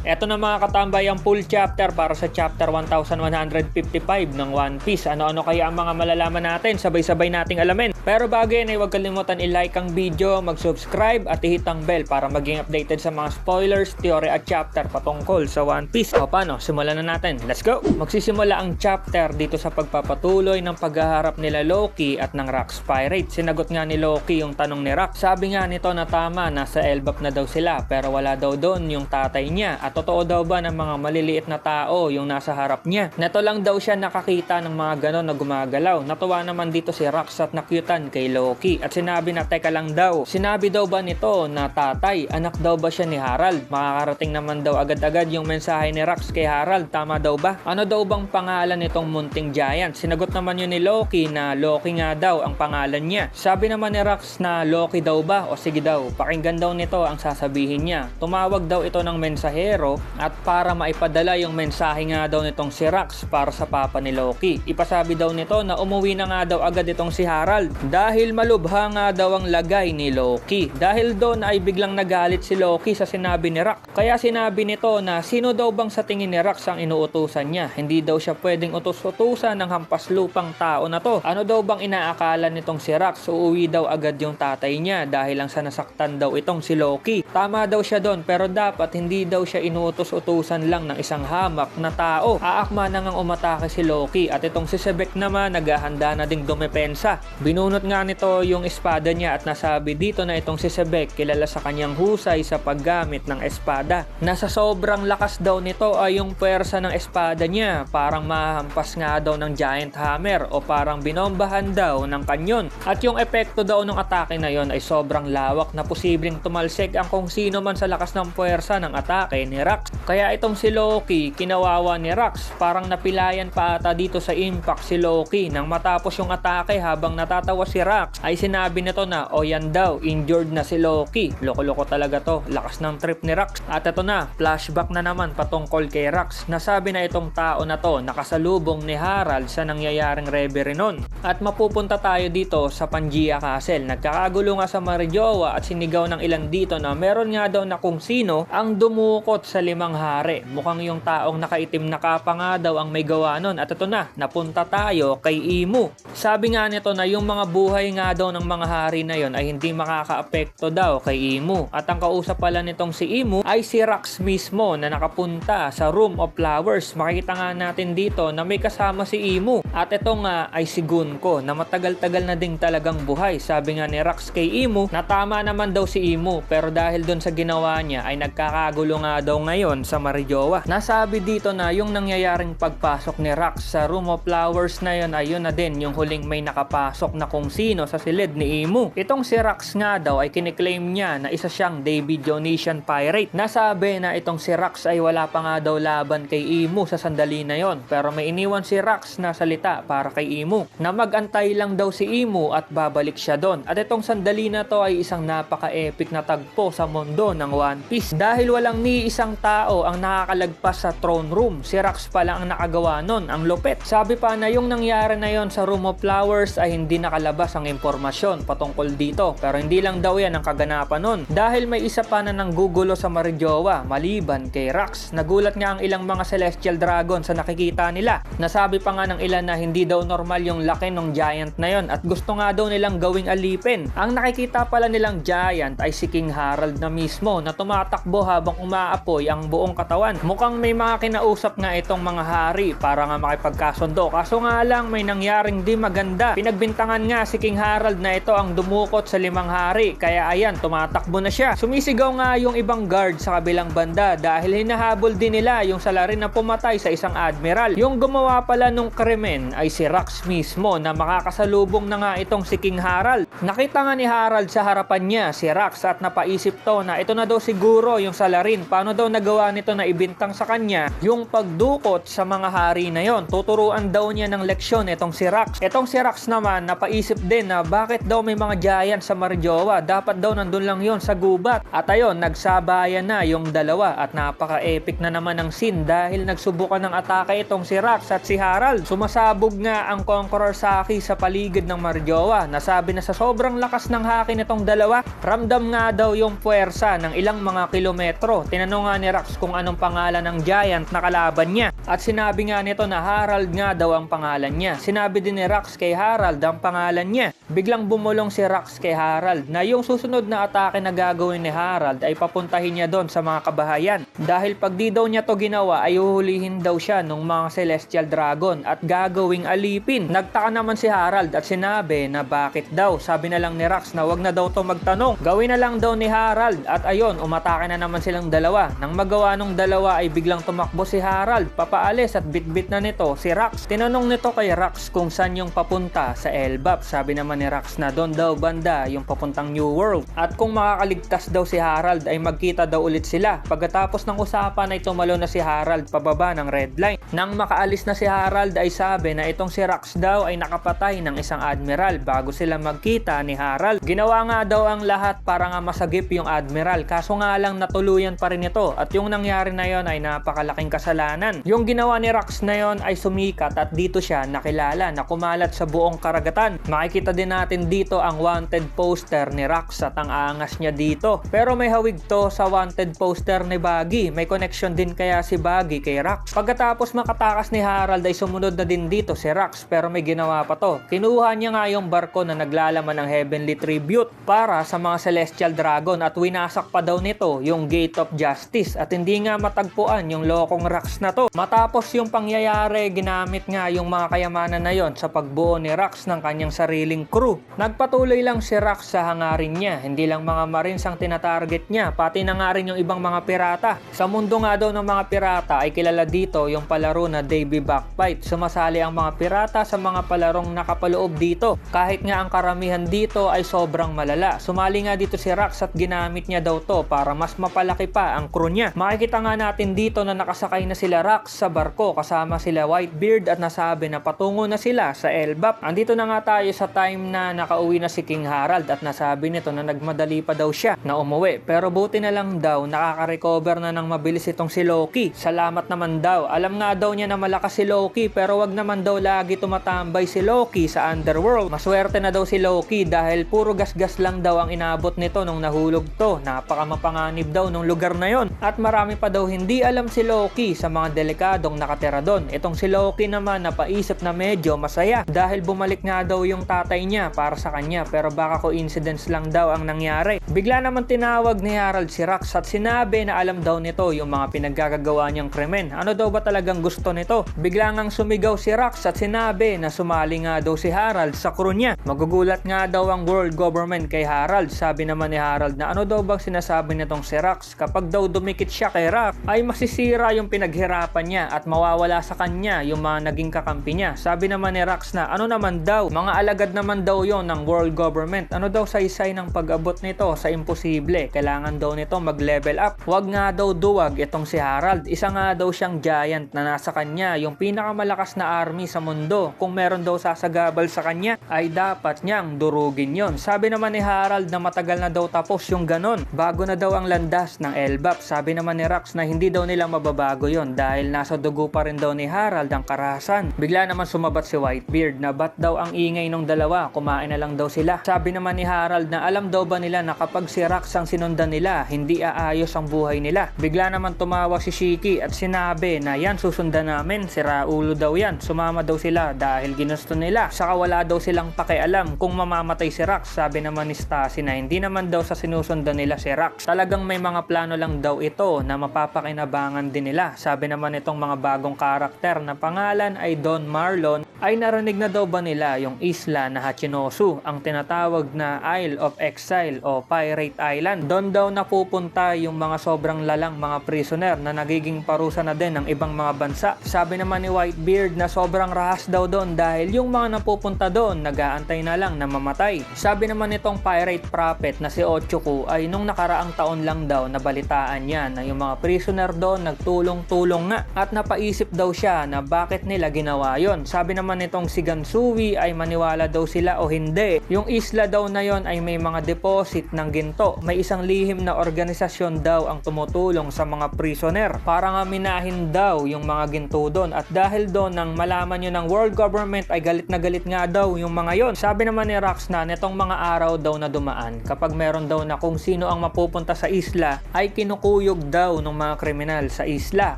Eto na mga katambay ang full chapter para sa chapter 1155 ng One Piece. Ano-ano kaya ang mga malalaman natin? Sabay-sabay nating alamin. Pero bago yan ay huwag kalimutan i-like ang video, mag-subscribe at i-hit ang bell para maging updated sa mga spoilers, theory at chapter patungkol sa One Piece. O paano? Simulan na natin. Let's go! Magsisimula ang chapter dito sa pagpapatuloy ng paghaharap nila Loki at ng Rocks Pirate. Sinagot nga ni Loki yung tanong ni Rocks. Sabi nga nito na tama, nasa Elbap na daw sila pero wala daw doon yung tatay niya. At totoo daw ba ng mga maliliit na tao yung nasa harap niya? Neto lang daw siya nakakita ng mga ganon na gumagalaw. Natuwa naman dito si Rocks at nakyutan kay Loki. At sinabi na teka lang daw. Sinabi daw ba nito na tatay, anak daw ba siya ni Harald? Makakarating naman daw agad-agad yung mensahe ni Rocks kay Harald. Tama daw ba? Ano daw bang pangalan nitong munting giant? Sinagot naman yun ni Loki na Loki nga daw ang pangalan niya. Sabi naman ni Rocks na Loki daw ba? O sige daw, pakinggan daw nito ang sasabihin niya. Tumawag daw ito ng mensahero at para maipadala yung mensahe nga daw nitong si Rocks para sa papa ni Loki. Ipasabi daw nito na umuwi na nga daw agad itong si Harald dahil malubha nga daw ang lagay ni Loki. Dahil doon ay biglang nagalit si Loki sa sinabi ni Rocks. Kaya sinabi nito na sino daw bang sa tingin ni Rocks ang inuutusan niya? Hindi daw siya pwedeng utos-utusan ng hampas lupang tao na to. Ano daw bang inaakala nitong si Rocks? Uuwi daw agad yung tatay niya dahil lang sa nasaktan daw itong si Loki. Tama daw siya doon pero dapat hindi daw siya inuutos-utusan lang ng isang hamak na tao. Aakma na ngang umatake si Loki at itong si Sebek naman naghahanda na ding dumepensa. Binunot nga nito yung espada niya at nasabi dito na itong si Sebek kilala sa kanyang husay sa paggamit ng espada. Nasa sobrang lakas daw nito ay yung puwersa ng espada niya. Parang mahampas nga daw ng giant hammer o parang binombahan daw ng kanyon. At yung epekto daw ng atake na yon ay sobrang lawak na posibleng tumalsik ang kung sino man sa lakas ng puwersa ng atake ni Rocks. Kaya itong si Loki, kinawawa ni Rocks. Parang napilayan pa ata dito sa impact si Loki. Nang matapos yung atake habang natatawa si Rocks, ay sinabi nito na o yan daw, injured na si Loki. Loko-loko talaga to. Lakas ng trip ni Rocks. At ito na, flashback na naman patungkol kay Rocks. Nasabi na itong tao na to nakasalubong ni Harald sa nangyayaring reverie nun. At mapupunta tayo dito sa Pangaea Castle. Nagkakagulo nga sa Marjowa at sinigaw ng ilan dito na meron nga daw na kung sino ang dumukot sa limang hari. Mukhang yung taong nakaitim na kapa nga daw ang may gawa nun. At ito na, napunta tayo kay Imu. Sabi nga nito na yung mga buhay nga daw ng mga hari na yon ay hindi makakaapekto daw kay Imu. At ang kausap pala nitong si Imu ay si Rocks mismo na nakapunta sa Room of Flowers. Makikita nga natin dito na may kasama si Imu. At ito nga ay si Gunko na matagal-tagal na ding talagang buhay. Sabi nga ni Rocks kay Imu na tama naman daw si Imu pero dahil doon sa ginawa niya ay nagkakagulo nga daw ngayon sa Marjowa. Nasabi dito na yung nangyayaring pagpasok ni Rocks sa Room of Flowers na yun ay yun na din yung huling may nakapasok na kung sino sa silid ni Imu. Itong si Rocks nga daw ay kiniklaim niya na isa siyang David Dionysian pirate. Nasabi na itong si Rocks ay wala pa nga daw laban kay Imu sa sandali na yon pero may iniwan si Rocks na salita para kay Imu na mag-antay lang daw si Imu at babalik siya doon. At itong sandali na to ay isang napaka-epic na tagpo sa mundo ng One Piece dahil walang ni isang tao ang nakakalagpas sa throne room. Si Rocks pala ang nakagawa nun, ang lupet. Sabi pa na yung nangyari na yon sa Room of Flowers ay hindi nakalabas ang impormasyon patungkol dito pero hindi lang daw yan ang kaganapan nun dahil may isa pa na nanggugulo sa Marjowa maliban kay Rocks. Nagulat nga ang ilang mga celestial dragon sa nakikita nila. Nasabi pa nga ng ilan na hindi daw normal yung laki ng giant na yon at gusto nga daw nilang gawing alipin. Ang nakikita pala nilang giant ay si King Harald na mismo na tumatakbo habang umaapoy ang buong katawan. Mukhang may mga kinausap nga itong mga hari para nga makipagkasundo. Kaso nga lang may nangyaring di maganda. Pinagbintangan nga si King Harald na ito ang dumukot sa limang hari. Kaya ayan, tumatakbo na siya. Sumisigaw nga yung ibang guard sa kabilang banda dahil hinahabol din nila yung salarin na pumatay sa isang admiral. Yung gumawa pala nung krimen ay si Rocks mismo na makakasalubong na nga itong si King Harald. Nakita nga ni Harald sa harapan niya si Rocks at napaisip to na ito na daw siguro yung salarin. Paano daw nagawa nito na ibintang sa kanya yung pagdukot sa mga hari na yon? Tuturuan daw niya ng leksyon itong si Rocks. Itong si Rocks naman napaisip din na bakit daw may mga giant sa Marjowa. Dapat daw nandun lang yon sa gubat. At ayun, nagsabayan na yung dalawa at napaka-epic na naman ang scene dahil nagsubukan ng atake itong si Rocks at si Harald. Sumasabog nga ang Conqueror Saki sa paligid ng Marjowa. Nasabi na sa sobrang lakas ng haki nitong dalawa, ramdam nga daw yung puwersa ng ilang mga kilometro. Tinanong nga ni Rocks kung anong pangalan ng giant na kalaban niya. At sinabi nga nito na Harald nga daw ang pangalan niya. Sinabi din ni Rax kay Harald ang pangalan niya. Biglang bumulong si Rax kay Harald na yung susunod na atake na gagawin ni Harald ay papuntahin niya doon sa mga kabahayan. Dahil pag di daw niya to ginawa ay uhulihin daw siya ng mga celestial dragon at gagawing alipin. Nagtaka naman si Harald at sinabi na bakit daw. Sabi na lang ni Rax na wag na daw to magtanong. Gawin na lang daw ni Harald at ayon, umatake na naman silang dalawa. Nang magawa nung dalawa ay biglang tumakbo si Harald papaalis at bitbit na nito si Rax. Tinanong nito kay Rax kung saan yung papunta sa Elbap. Sabi naman ni Rax na doon daw banda yung papuntang New World. At kung makakaligtas daw si Harald ay magkita daw ulit sila. Pagkatapos ng usapan ay tumalo na si Harald pababa ng red line. Nang makaalis na si Harald ay sabi na itong si Rax daw ay nakapatay ng isang admiral bago sila magkita ni Harald. Ginawa nga daw ang lahat para nga masagip yung admiral, kaso nga lang natuluyan pa rin ito at yung nangyari na yon ay napakalaking kasalanan. Yung ginawa ni Rax na yon ay sumikat at dito siya nakilala na kumalat sa buong karagatan. Makikita din natin dito ang wanted poster ni Rax at ang angas niya dito. Pero may hawig to sa wanted poster ni Buggy. May connection din kaya si Buggy kay Rax. Pagkatapos makatakas ni Harald ay sumunod na din dito si Rax, pero may ginawa pa to. Kinuha niya nga yung barko na naglalaman ng Heavenly Tribute para sa mga Celestial Dragon at winasak pa daw nito yung Gate of Justice at hindi nga matagpuan yung lokong Rax na to. Matapos yung pangyayari, ginamit nga yung mga kayamanan na yon sa pagbuo ni Rax ng kanyang sariling crew. Nagpatuloy lang si Rax sa hangarin niya. Hindi lang mga Marines ang tinatarget niya, pati na nga rin yung ibang mga pirata. Sa mundo nga daw ng mga pirata ay kilala dito yung palaro na Davy Backfight. Sumasali ang mga pirata sa mga palarong nakapaloob dito. Kahit nga ang karamihan dito ay sobrang malala. Sumali nga dito si Rax at ginamit niya daw to para mas mapalaki pa ang crew niya. Makikita nga natin dito na nakasakay na sila Rax sa barko kasama sila Whitebeard at nasabi na patungo na sila sa Elbap. Andito na nga tayo sa time na nakauwi na si King Harald at nasabi nito na nagmadali pa daw siya na umuwi. Pero buti na lang daw nakaka-recover na ng mabilis itong si Loki. Salamat naman daw. Alam nga daw niya na malakas si Loki pero wag naman daw lagi tumatambay si Loki sa underworld. Maswerte na daw si Loki dahil puro gasgas lang daw ang inabot nito nung nahulog to. Napakamapanganib daw nung lugar na yon. At marami pa daw hindi alam si Loki sa mga delikadong nakatira doon. Itong si Loki naman napaisip na medyo masaya dahil bumalik nga daw yung tatay niya para sa kanya pero baka coincidence lang daw ang nangyari. Bigla naman tinawag ni Harald si Rax at sinabi na alam daw nito yung mga pinaggagawa niyang krimen. Ano daw ba talagang gusto nito? Bigla ngang sumigaw si Rax at sinabi na sumali nga daw si Harald sa crew niya. Magugulat nga daw ang world government kay Harald. Sabi naman ni Harald na ano daw bang sinasabi nitong si Rax? Kapag daw dumikit siya kay Rax ay masisira yung pinaghirapan niya at mawawala sa kanya yung mga naging kakampi niya. Sabi naman ni Rax na ano naman daw, mga alagad naman daw yon ng world government. Ano daw saysay ng pag-abot nito sa imposible? Kailangan daw nito mag-level up. Wag nga daw duwag itong si Harald. Isa nga daw siyang giant na nasa kanya yung pinakamalakas na army sa mundo. Kung meron daw sasagabal sa kanya ay dapat niyang durugin yon. Sabi naman ni Harald na matagal na daw tapos yung ganon. Bago na daw ang landas ng Elbap. Sabi naman ni Rax na hindi daw nila mababago yon dahil nasa dugo pa rin daw ni Harald ang karahasan. Bigla naman sumabat si Whitebeard na ba't daw ang ingay ng dalawa, kumain na lang daw sila. Sabi naman ni Harald na alam daw ba nila na kapag si Rax ang sinundan nila, hindi aayos ang buhay nila. Bigla naman tumawa si Shiki at sinabi na yan susundan namin, sira ulo daw yan. Sumama daw sila dahil ginusto nila. Saka wala daw silang pakialam kung mamamatay si Rax. Sabi naman ni Stacy na hindi naman daw sa sinusundan nila si Rax. Talagang may mga plano lang daw ito na mapapakinabangan din nila. Sabi naman itong mga bagong karakter na pangalan ay Don Marlon ay narinig na daw ba nila yung isla na Hachinosu, ang tinatawag na Isle of Exile o Pirate Island. Doon daw napupunta yung mga sobrang lalang mga prisoner na nagiging parusa na din ng ibang mga bansa. Sabi naman ni Whitebeard na sobrang rahas daw doon dahil yung mga napupunta doon nag-aantay na lang na mamatay. Sabi naman nitong pirate prophet na si Ochoku ay nung nakaraang taon lang daw nabalitaan niya na yung mga prisoner doon nagtulong-tulong nga at napaisip daw siya na bakit nila ginawa yon. Sabi naman nitong si Gansui ay maniwala daw sila o hindi. Yung isla daw na yon ay may mga deposit ng ginto. May isang lihim na organisasyon daw ang tumutulong sa mga prisoner para nga minahin daw yung mga ginto doon. At dahil doon nang malaman yun ng world government ay galit na galit nga daw yung mga yon. Sabi naman ni Rax na netong mga araw daw na dumaan kapag meron daw na kung sino ang mapupunta sa isla ay kinukuyog daw daw ng mga kriminal sa isla.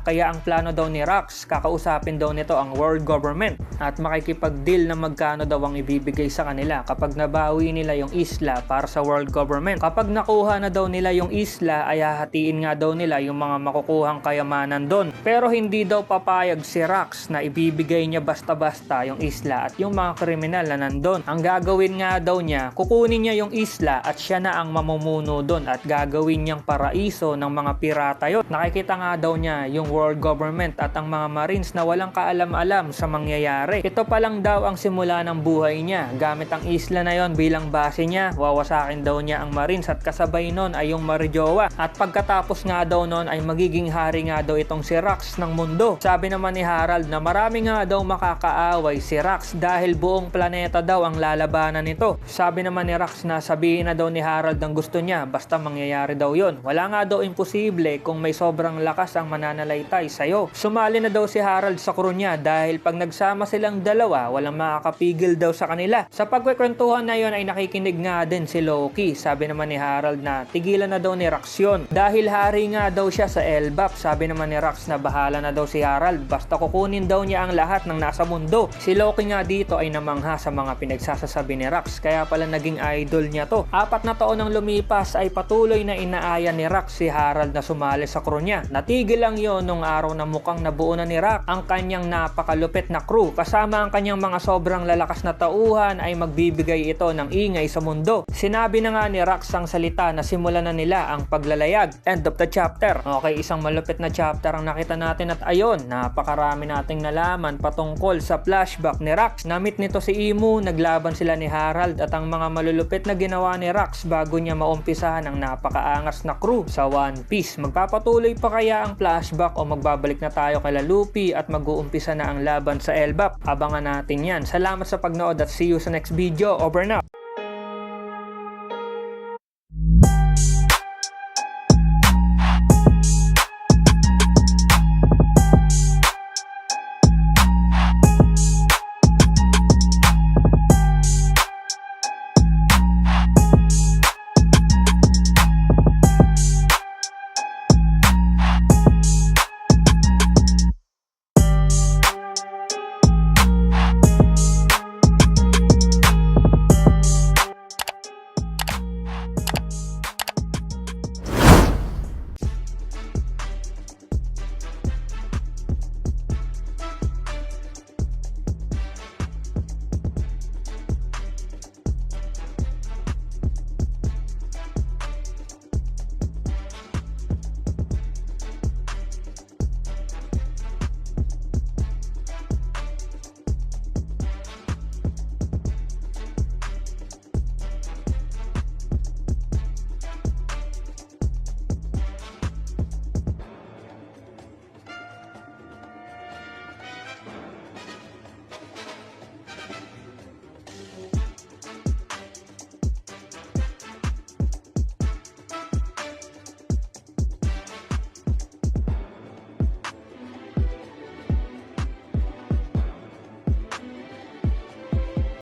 Kaya ang plano daw ni Rox, kakausapin daw nito ang world government at makikipag-deal na magkano daw ang ibibigay sa kanila kapag nabawi nila yung isla para sa world government. Kapag nakuha na daw nila yung isla ay hahatiin nga daw nila yung mga makukuhang kayamanan doon. Pero hindi daw papayag si Rox na ibibigay niya basta-basta yung isla at yung mga kriminal na nandun. Ang gagawin nga daw niya, kukunin niya yung isla at siya na ang mamumuno doon at gagawin niyang paraiso ng mga pirata yun. Nakikita nga daw niya yung world government at ang mga marines na walang kaalam-alam sa mangyayari. Ito pa lang daw ang simula ng buhay niya. Gamit ang isla na yon bilang base niya, wawasakin daw niya ang marines at kasabay nun ay yung Marijoa. At pagkatapos nga daw nun ay magiging hari nga daw itong si Rox ng mundo. Sabi naman ni Harold na marami nga daw makakaaway si Rox dahil buong planeta daw ang lalabanan nito. Sabi naman ni Rox na sabihin na daw ni Harold ang gusto niya basta mangyayari daw yon. Wala nga daw imposible kung may sobrang lakas ang mananalaytay sa'yo. Sumali na daw si Harold sa crew niya dahil pag nagsama silang dalawa, walang makakapigil daw sa kanila. Sa pagkwekwentuhan na yon ay nakikinig nga din si Loki. Sabi naman ni Harold na tigilan na daw ni Rox yun dahil hari nga daw siya sa Elbap. Sabi naman ni Rox na bahala na daw si Harold basta kukunin daw niya ang lahat ng nasa mundo. Si Loki nga dito ay namangha sa mga pinagsasasabi ni Rox kaya pala naging idol niya to. 4 na taon nang lumipas ay patuloy na inaaya ni Rox si Harold na sumali sa crew niya. Natigil lang yon nung araw na mukhang nabuo na ni Rox ang kanyang napakalupit na crew. Kasama ang kanyang mga sobrang lalakas na tauhan ay magbibigay ito ng ingay sa mundo. Sinabi na nga ni Rox ang salita na simulan na nila ang paglalayag. End of the chapter. Okay, isang malupit na chapter ang nakita natin at ayon, napakarami nating nalaman patungkol sa flashback ni Rox. Namit nito si Imu, naglaban sila ni Harold at ang mga malulupit na ginawa ni Rox bago niya maumpisahan ang napakaangas na crew sa One Piece. Magpapatuloy pa kaya ang flashback o magbabalik na tayo kay Luffy at mag-uumpisa na ang laban sa Elbap? Abangan natin yan. Salamat sa pagnood at see you sa next video. Over na!